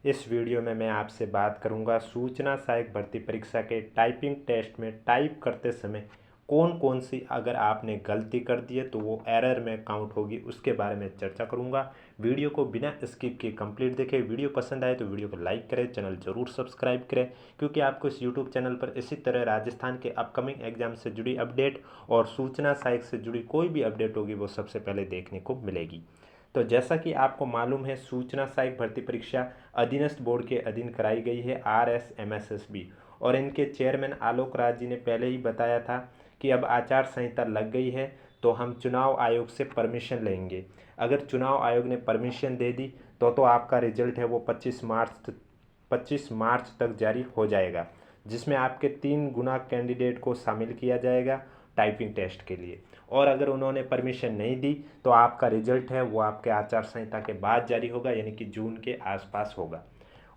इस वीडियो में मैं आपसे बात करूंगा सूचना सहायक भर्ती परीक्षा के टाइपिंग टेस्ट में टाइप करते समय कौन कौन सी अगर आपने गलती कर दी है तो वो एरर में काउंट होगी, उसके बारे में चर्चा करूंगा। वीडियो को बिना स्किप किए कंप्लीट देखें। वीडियो पसंद आए तो वीडियो को लाइक करें, चैनल जरूर सब्सक्राइब करें, क्योंकि आपको इस यूट्यूब चैनल पर इसी तरह राजस्थान के अपकमिंग एग्जाम से जुड़ी अपडेट और सूचना सहायक से जुड़ी कोई भी अपडेट होगी वो सबसे पहले देखने को मिलेगी। तो जैसा कि आपको मालूम है, सूचना सहायक भर्ती परीक्षा अधीनस्थ बोर्ड के अधीन कराई गई है, RSMSSB, और इनके चेयरमैन आलोक राज जी ने पहले ही बताया था कि अब आचार संहिता लग गई है तो हम चुनाव आयोग से परमिशन लेंगे। अगर चुनाव आयोग ने परमिशन दे दी तो आपका रिजल्ट है वो 25 मार्च तक जारी हो जाएगा, जिसमें आपके 3 गुना कैंडिडेट को शामिल किया जाएगा टाइपिंग टेस्ट के लिए। और अगर उन्होंने परमिशन नहीं दी तो आपका रिजल्ट है वो आपके आचार संहिता के बाद जारी होगा, यानी कि जून के आसपास होगा।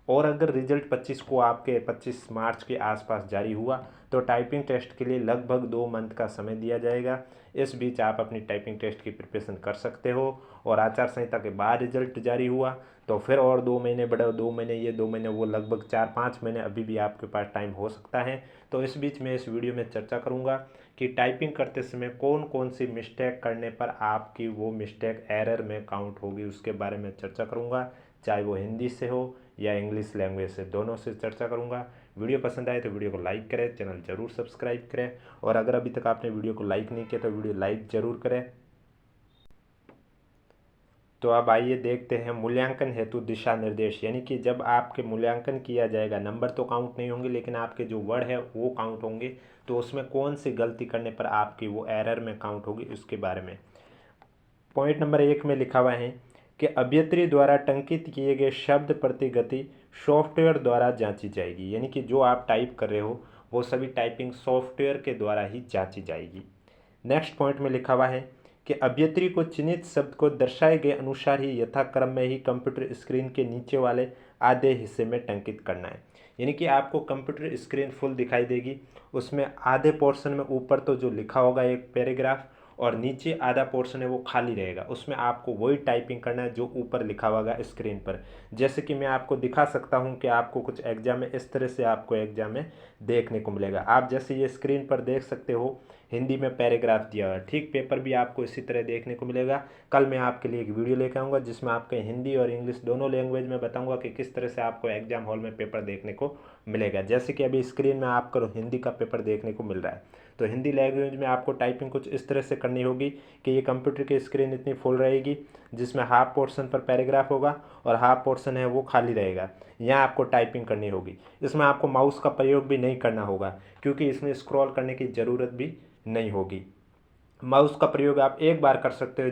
और अगर रिजल्ट 25 को आपके 25 मार्च के आसपास जारी हुआ तो टाइपिंग टेस्ट के लिए लगभग 2 मंथ का समय दिया जाएगा। इस बीच आप अपनी टाइपिंग टेस्ट की प्रिपरेशन कर सकते हो। और आचार संहिता के बाद रिजल्ट जारी हुआ तो फिर और 2 महीने बढ़े, 2 महीने ये 2 महीने वो, लगभग 4-5 महीने अभी भी आपके पास टाइम हो सकता है। तो इस बीच में इस वीडियो में चर्चा करूँगा कि टाइपिंग करते समय कौन कौन सी मिस्टेक करने पर आपकी वो मिस्टेक एरर में काउंट होगी, उसके बारे में चर्चा करूँगा। चाहे वो हिंदी से हो या इंग्लिश लैंग्वेज से, दोनों से चर्चा करूँगा। वीडियो पसंद आए तो वीडियो को लाइक करें, चैनल जरूर सब्सक्राइब करें, और अगर अभी तक आपने वीडियो को लाइक नहीं किया तो वीडियो लाइक जरूर करें। तो अब आइए देखते हैं मूल्यांकन हेतु दिशा निर्देश, यानी कि जब आपके मूल्यांकन किया जाएगा, नंबर तो काउंट नहीं होंगे लेकिन आपके जो वर्ड है वो काउंट होंगे, तो उसमें कौन सी गलती करने पर आपकी वो एरर में काउंट होगी उसके बारे में। पॉइंट नंबर 1 में लिखा हुआ है कि अभ्यत्री द्वारा टंकित किए गए शब्द प्रति गति सॉफ्टवेयर द्वारा जांची जाएगी, यानी कि जो आप टाइप कर रहे हो वो सभी टाइपिंग सॉफ्टवेयर के द्वारा ही जांची जाएगी। नेक्स्ट पॉइंट में लिखा हुआ है कि अभ्यत्री को चिन्हित शब्द को दर्शाए गए अनुसार ही यथाक्रम में ही कंप्यूटर स्क्रीन के नीचे वाले आधे हिस्से में टंकित करना है, यानी कि आपको कंप्यूटर स्क्रीन फुल दिखाई देगी, उसमें आधे पोर्शन में ऊपर तो जो लिखा होगा एक पैराग्राफ, और नीचे आधा पोर्शन है वो खाली रहेगा, उसमें आपको वही टाइपिंग करना है जो ऊपर लिखा होगा स्क्रीन पर। जैसे कि मैं आपको दिखा सकता हूं कि आपको कुछ एग्जाम में इस तरह से आपको एग्जाम में देखने को मिलेगा। आप जैसे ये स्क्रीन पर देख सकते हो हिंदी में पैराग्राफ दिया हुआ है, ठीक पेपर भी आपको इसी तरह देखने को मिलेगा। कल मैं आपके लिए एक वीडियो लेकर आऊँगा जिसमें आपके हिंदी और इंग्लिश दोनों लैंग्वेज में बताऊँगा कि किस तरह से आपको एग्जाम हॉल में पेपर देखने को मिलेगा। जैसे कि अभी स्क्रीन में आपको हिंदी का पेपर देखने को मिल रहा है, तो हिंदी लैंग्वेज में आपको टाइपिंग कुछ इस तरह से करनी होगी कि ये कंप्यूटर की स्क्रीन इतनी फुल रहेगी जिसमें हाफ पोर्शन पर पैराग्राफ होगा और हाफ पोर्शन है वो खाली रहेगा, यहाँ आपको टाइपिंग करनी होगी। इसमें आपको माउस का प्रयोग भी नहीं करना होगा क्योंकि इसमें स्क्रॉल करने की ज़रूरत भी नहीं होगी। माउस का प्रयोग आप एक बार कर सकते हो,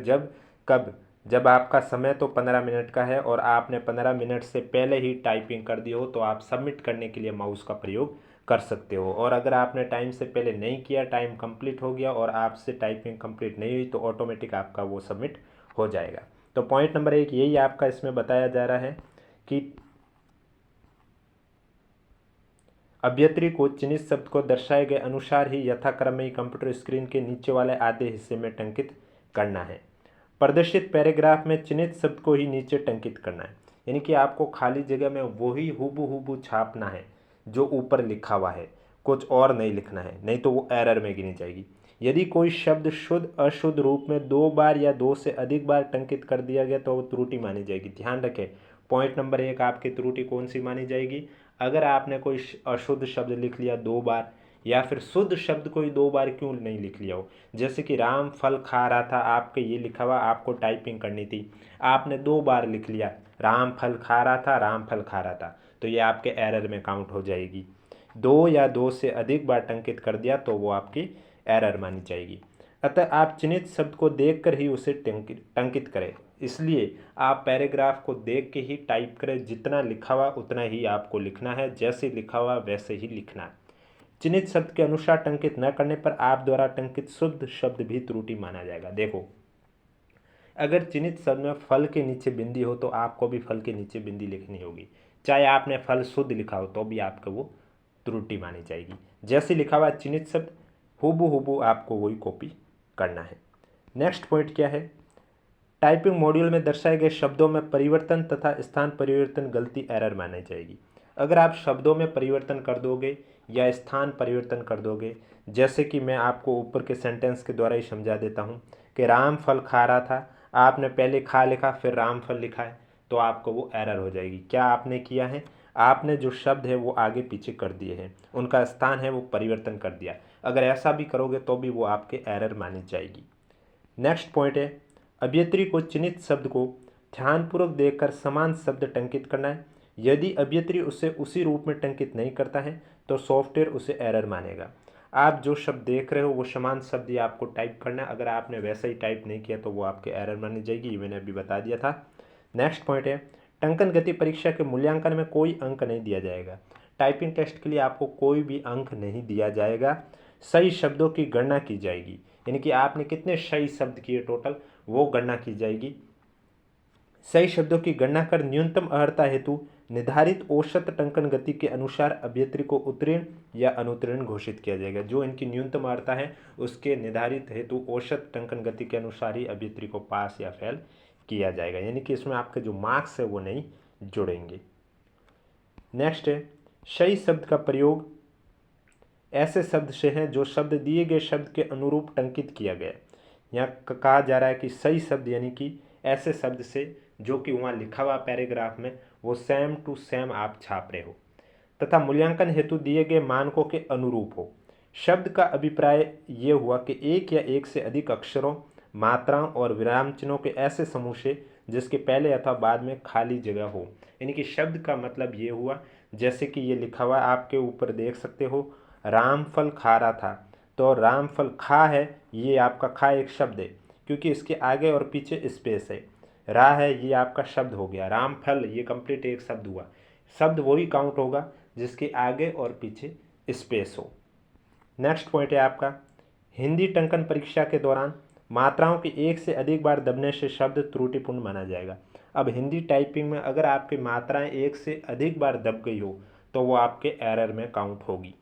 जब आपका समय तो 15 मिनट का है और आपने 15 मिनट से पहले ही टाइपिंग कर दी हो तो आप सबमिट करने के लिए माउस का प्रयोग कर सकते हो। और अगर आपने टाइम से पहले नहीं किया, टाइम कंप्लीट हो गया और आपसे टाइपिंग कंप्लीट नहीं हुई तो ऑटोमेटिक आपका वो सबमिट हो जाएगा। तो पॉइंट नंबर 1 यही आपका इसमें बताया जा रहा है कि अभ्यत्री को चिन्हित शब्द को दर्शाए गए अनुसार ही यथाक्रम में ही कंप्यूटर स्क्रीन के नीचे वाले आधे हिस्से में टंकित करना है। प्रदर्शित पैराग्राफ में चिन्हित शब्द को ही नीचे टंकित करना है, यानी कि आपको खाली जगह में वही हुबहू छापना है जो ऊपर लिखा हुआ है, कुछ और नहीं लिखना है, नहीं तो वो एरर में गिनी जाएगी। यदि कोई शब्द शुद्ध अशुद्ध रूप में 2 बार या 2 से अधिक बार टंकित कर दिया गया तो वो त्रुटि मानी जाएगी। ध्यान रखें, पॉइंट नंबर 1 आपकी त्रुटि कौन सी मानी जाएगी? अगर आपने कोई अशुद्ध शब्द लिख लिया 2 बार, या फिर शुद्ध शब्द कोई 2 बार क्यों नहीं लिख लिया हो, जैसे कि राम फल खा रहा था, आपके ये लिखा हुआ, आपको टाइपिंग करनी थी, आपने 2 बार लिख लिया राम फल खा रहा था, राम फल खा रहा था, तो ये आपके एरर में काउंट हो जाएगी। 2 या 2 से अधिक बार टंकित कर दिया तो वो आपकी एरर मानी जाएगी। अतः आप चिन्हित शब्द को देखकर ही उसे टंकित करें, इसलिए आप पैराग्राफ को देख के ही टाइप करें, जितना लिखा हुआ उतना ही आपको लिखना है, जैसे लिखा हुआ वैसे ही लिखना है। चिन्हित शब्द के अनुसार टंकित न करने पर आप द्वारा टंकित शुद्ध शब्द भी त्रुटि माना जाएगा। देखो, अगर चिन्हित शब्द में फल के नीचे बिंदी हो तो आपको भी फल के नीचे बिंदी लिखनी होगी, चाहे आपने फल शुद्ध लिखा हो तो भी आपको वो त्रुटि मानी जाएगी। जैसे लिखा हुआ चिन्हित शब्द हुबहू आपको वही कॉपी करना है। नेक्स्ट पॉइंट क्या है टाइपिंग मॉड्यूल में दर्शाए गए शब्दों में परिवर्तन तथा स्थान परिवर्तन गलती एरर मानी जाएगी। अगर आप शब्दों में परिवर्तन कर दोगे या स्थान परिवर्तन कर दोगे, जैसे कि मैं आपको ऊपर के सेंटेंस के द्वारा ही समझा देता हूँ कि राम फल खा रहा था, आपने पहले खा लिखा फिर राम फल लिखा है, तो आपको वो एरर हो जाएगी। क्या आपने किया है, आपने जो शब्द है वो आगे पीछे कर दिए हैं, उनका स्थान है वो परिवर्तन कर दिया। अगर ऐसा भी करोगे तो भी वो आपके एरर मानी जाएगी। नेक्स्ट पॉइंट है, अभियंत्री को चिन्हित शब्द को ध्यानपूर्वक देखकर समान शब्द टंकित करना है। यदि अभियंत्री उसे उसी रूप में टंकित नहीं करता है तो सॉफ्टवेयर उसे एरर मानेगा। आप जो शब्द देख रहे हो वो समान शब्द ही आपको टाइप करना है। अगर आपने वैसा ही टाइप नहीं किया तो वो आपके एरर मानी जाएगी, ये मैंने अभी बता दिया था। नेक्स्ट पॉइंट है, टंकन गति परीक्षा के मूल्यांकन में कोई अंक नहीं दिया जाएगा। टाइपिंग टेस्ट के लिए आपको कोई भी अंक नहीं दिया जाएगा, सही शब्दों की गणना की जाएगी, यानी कि आपने कितने सही शब्द किए टोटल वो गणना की जाएगी। सही शब्दों की गणना कर न्यूनतम अर्हता हेतु निर्धारित औसत टंकन गति के अनुसार अभ्यर्थी को उत्तीर्ण या अनुत्तीर्ण घोषित किया जाएगा। जो इनकी न्यूनतम अर्हता है उसके निर्धारित हेतु औसत टंकन गति के अनुसार ही अभ्यर्थी को पास या फेल किया जाएगा, यानी कि इसमें आपके जो मार्क्स है वो नहीं जुड़ेंगे। नेक्स्ट है, सही शब्द का प्रयोग ऐसे शब्द से है जो शब्द दिए गए शब्द के अनुरूप टंकित किया गया। यहाँ कहा जा रहा है कि सही शब्द यानी कि ऐसे शब्द से जो कि वहाँ लिखा हुआ पैराग्राफ में वो सेम टू सेम आप छाप रहे हो तथा मूल्यांकन हेतु दिए गए मानकों के अनुरूप हो। शब्द का अभिप्राय ये हुआ कि एक या एक से अधिक अक्षरों, मात्राओं और विराम चिन्हों के ऐसे समूह से जिसके पहले अथवा बाद में खाली जगह हो। यानी कि शब्द का मतलब ये हुआ, जैसे कि ये लिखा हुआ आपके ऊपर देख सकते हो, राम फल खा रहा था, तो राम फल खा है, ये आपका खा एक शब्द है क्योंकि इसके आगे और पीछे स्पेस है। रा है ये आपका शब्द हो गया, राम फल ये कंप्लीट एक शब्द हुआ। शब्द वही काउंट होगा जिसके आगे और पीछे स्पेस हो। नेक्स्ट पॉइंट है आपका, हिंदी टंकन परीक्षा के दौरान मात्राओं की एक से अधिक बार दबने से शब्द त्रुटिपूर्ण माना जाएगा। अब हिंदी टाइपिंग में अगर आपकी मात्राएं एक से अधिक बार दब गई हो तो वो आपके एरर में काउंट होगी।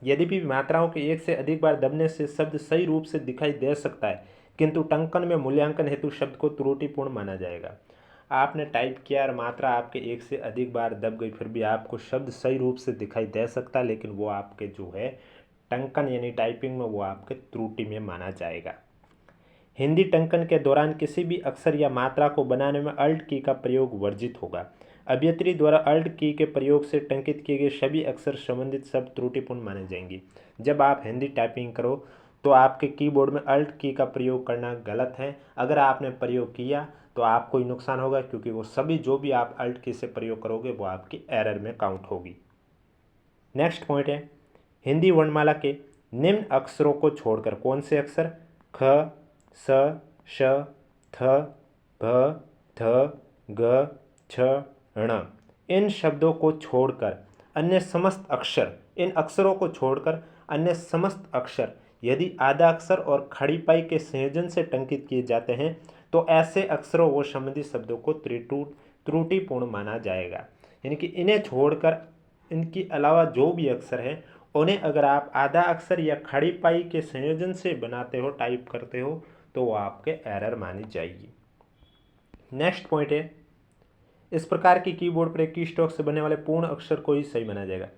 यदि भी मात्राओं के एक से अधिक बार दबने से शब्द सही रूप से दिखाई दे सकता है किंतु टंकन में मूल्यांकन हेतु शब्द को त्रुटिपूर्ण माना जाएगा। आपने टाइप किया और मात्रा आपके एक से अधिक बार दब गई, फिर भी आपको शब्द सही रूप से दिखाई दे सकता है, लेकिन वो आपके जो है टंकन यानी टाइपिंग में वो आपके त्रुटि में माना जाएगा। हिंदी टंकन के दौरान किसी भी अक्षर या मात्रा को बनाने में अल्ट की का प्रयोग वर्जित होगा। अभियंत्री द्वारा अल्ट की के प्रयोग से टंकित किए गए सभी अक्षर संबंधित शब्द त्रुटिपूर्ण माने जाएंगे। जब आप हिंदी टाइपिंग करो तो आपके कीबोर्ड में अल्ट की का प्रयोग करना गलत है। अगर आपने प्रयोग किया तो आपको ही नुकसान होगा, क्योंकि वो सभी जो भी आप अल्ट की से प्रयोग करोगे वो आपकी एरर में काउंट होगी। नेक्स्ट पॉइंट है, हिंदी वर्णमाला के निम्न अक्षरों को छोड़कर कौन से अक्षर ख, स, श, थ, भ, ध, ग, छ, ण, इन शब्दों को छोड़कर अन्य समस्त अक्षर, इन अक्षरों को छोड़कर अन्य समस्त अक्षर यदि आधा अक्षर और खड़ी पाई के संयोजन से टंकित किए जाते हैं तो ऐसे अक्षरों व संबंधित शब्दों को त्रुटिपूर्ण माना जाएगा। यानी कि इन्हें छोड़कर इनके अलावा जो भी अक्षर हैं उन्हें अगर आप आधा अक्षर या खड़ी पाई के संयोजन से बनाते हो, टाइप करते हो, तो वो आपके एरर मानी जाएगी। नेक्स्ट पॉइंट है, इस प्रकार की कीबोर्ड पर की स्ट्रोक से बनने वाले पूर्ण अक्षर को ही सही माना जाएगा।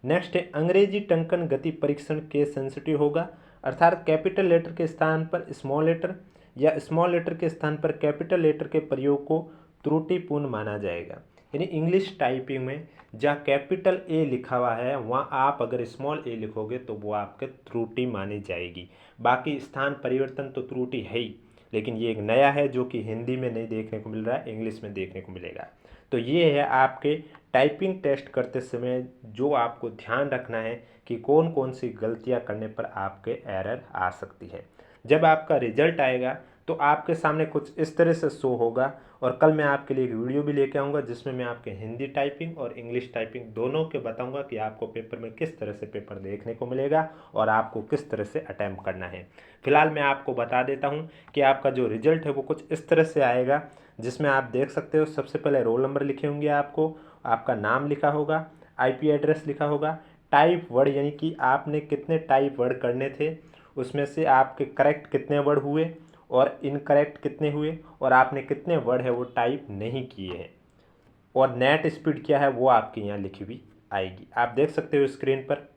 नेक्स्ट है, अंग्रेजी टंकन गति परीक्षण के सेंसिटिव होगा, अर्थात कैपिटल लेटर के स्थान पर स्मॉल लेटर या स्मॉल लेटर के स्थान पर कैपिटल लेटर के प्रयोग को त्रुटिपूर्ण माना जाएगा। यानी इंग्लिश टाइपिंग में जहाँ कैपिटल ए लिखा हुआ है वहाँ आप अगर स्मॉल ए लिखोगे तो वो आपके त्रुटि मानी जाएगी। बाकी स्थान परिवर्तन तो त्रुटि है ही, लेकिन ये एक नया है जो कि हिंदी में नहीं देखने को मिल रहा है, इंग्लिश में देखने को मिलेगा। तो ये है आपके टाइपिंग टेस्ट करते समय जो आपको ध्यान रखना है कि कौन कौन सी गलतियां करने पर आपके एरर आ सकती है। जब आपका रिजल्ट आएगा तो आपके सामने कुछ इस तरह से शो होगा, और कल मैं आपके लिए एक वीडियो भी लेके आऊँगा जिसमें मैं आपके हिंदी टाइपिंग और इंग्लिश टाइपिंग दोनों के बताऊँगा कि आपको पेपर में किस तरह से पेपर देखने को मिलेगा और आपको किस तरह से अटैम्प्ट करना है। फिलहाल मैं आपको बता देता हूँ कि आपका जो रिजल्ट है वो कुछ इस तरह से आएगा, जिसमें आप देख सकते हो सबसे पहले रोल नंबर लिखे होंगे, आपको आपका नाम लिखा होगा, आईपी एड्रेस लिखा होगा, टाइप वर्ड यानी कि आपने कितने टाइप वर्ड करने थे उसमें से आपके करेक्ट कितने वर्ड हुए, और इनकरेक्ट कितने हुए और आपने कितने वर्ड है वो टाइप नहीं किए हैं, और नेट स्पीड क्या है वो आपके यहाँ लिखी हुई आएगी, आप देख सकते हो स्क्रीन पर।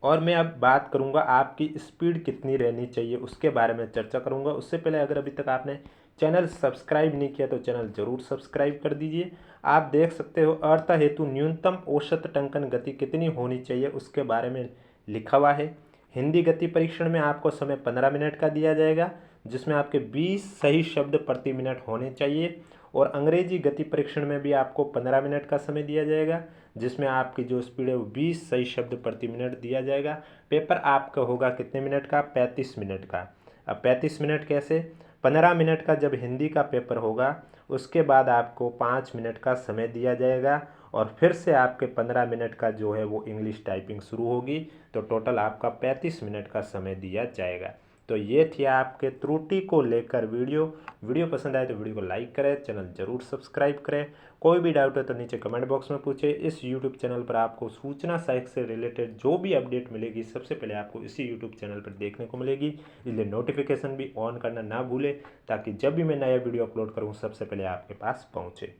और मैं अब बात करूंगा आपकी स्पीड कितनी रहनी चाहिए उसके बारे में चर्चा करूंगा। उससे पहले अगर अभी तक आपने चैनल सब्सक्राइब नहीं किया तो चैनल जरूर सब्सक्राइब कर दीजिए। आप देख सकते हो अर्थ हेतु न्यूनतम औसत टंकन गति कितनी होनी चाहिए उसके बारे में लिखा हुआ है। हिंदी गति परीक्षण में आपको समय 15 मिनट का दिया जाएगा, जिसमें आपके 20 सही शब्द प्रति मिनट होने चाहिए। और अंग्रेजी गति परीक्षण में भी आपको 15 मिनट का समय दिया जाएगा, जिसमें आपकी जो स्पीड है वो 20 सही शब्द प्रति मिनट दिया जाएगा। पेपर आपका होगा कितने मिनट का? 35 मिनट का। अब 35 मिनट कैसे? 15 मिनट का जब हिंदी का पेपर होगा उसके बाद आपको 5 मिनट का समय दिया जाएगा, और फिर से आपके 15 मिनट का जो है वो इंग्लिश टाइपिंग शुरू होगी, तो टोटल आपका 35 मिनट का समय दिया जाएगा। तो ये थी आपके त्रुटि को लेकर वीडियो पसंद आए तो वीडियो को लाइक करें, चैनल जरूर सब्सक्राइब करें। कोई भी डाउट है तो नीचे कमेंट बॉक्स में पूछे। इस यूट्यूब चैनल पर आपको सूचना साइक से रिलेटेड जो भी अपडेट मिलेगी सबसे पहले आपको इसी यूट्यूब चैनल पर देखने को मिलेगी, इसलिए नोटिफिकेशन भी ऑन करना ना भूलें, ताकि जब भी मैं नया वीडियो अपलोड करूँ सबसे पहले आपके पास पहुँचे।